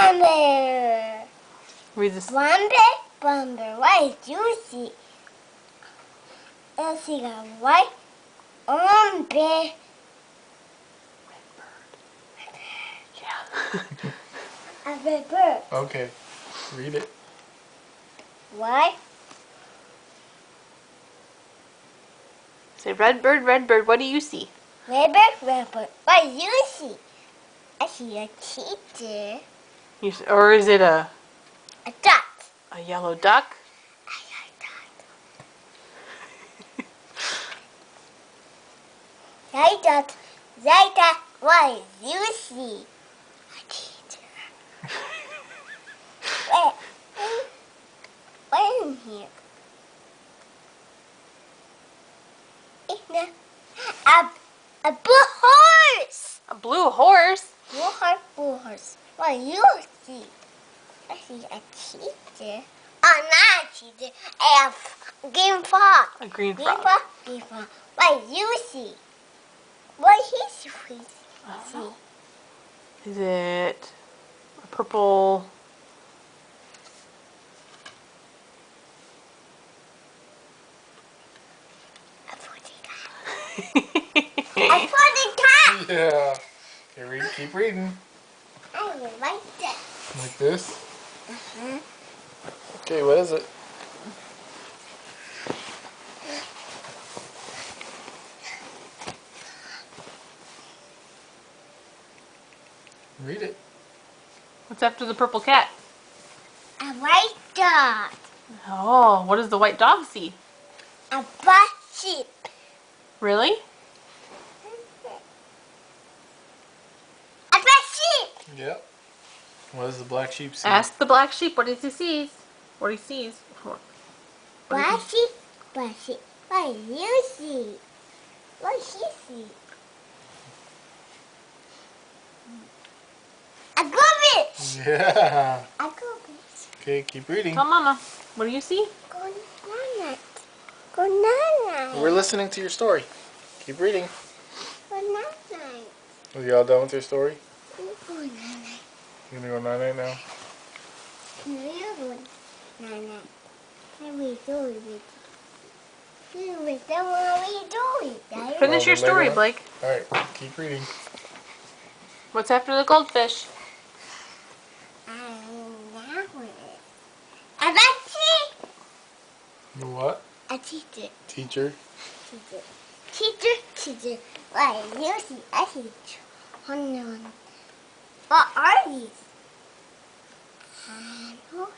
One bear. Read this. One bear, one bear. What do you see? I see a white one bear. Yeah. A red bird. Okay. Read it. Why? Say, red bird, what do you see? Red bird, red bird. What do you see? I see a teacher. Or is it a duck. yellow duck? I like duck. Duck. What do you see? A teacher. Where in here? A blue horse. A blue horse? Blue horse. What do you see? I see a teacher. Oh, not a teacher. A green frog. A green frog. Green frog. What do you see? What is you see? Is it a purple? I put it Yeah. Okay, keep reading. I like that. Like this? Okay, what is it? Read it. What's after the purple cat? A white dog. Oh, what does the white dog see? A black sheep. Really? A black sheep. Yep. What does the black sheep see? Ask the black sheep what he sees. What he sees. Black sheep. Black sheep. What do you see? What does he see? A goldfish. Yeah. A goldfish. Okay, keep reading. Tell Mama. What do you see? Banana. Banana. We're listening to your story. Keep reading. Banana. Are you all done with your story? Banana. You gonna go night-night now? Banana. What are we doing? Finish your story, Blake. Alright, keep reading. What's after the goldfish? A teacher. The what? A teacher. Teacher. Teacher. Why, you see a teacher. What are these? Animals.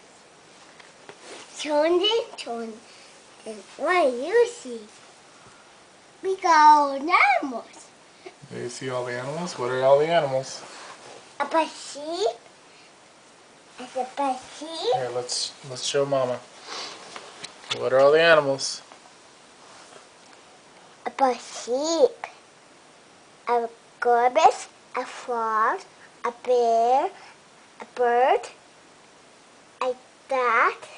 Children. What do you see? We go animals. Do you see all the animals? What are all the animals? A black sheep. It's a black sheep. Here, let's show Mama. What are all the animals? A black sheep. A goldfish. A frog. A bear. A bird. A duck.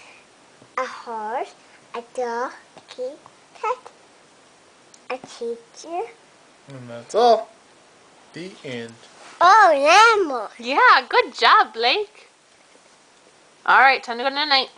A horse. A dog. A cat. A teacher. And that's all. The end. Oh, animals. Yeah, good job, Blake. All right, time to go night-night.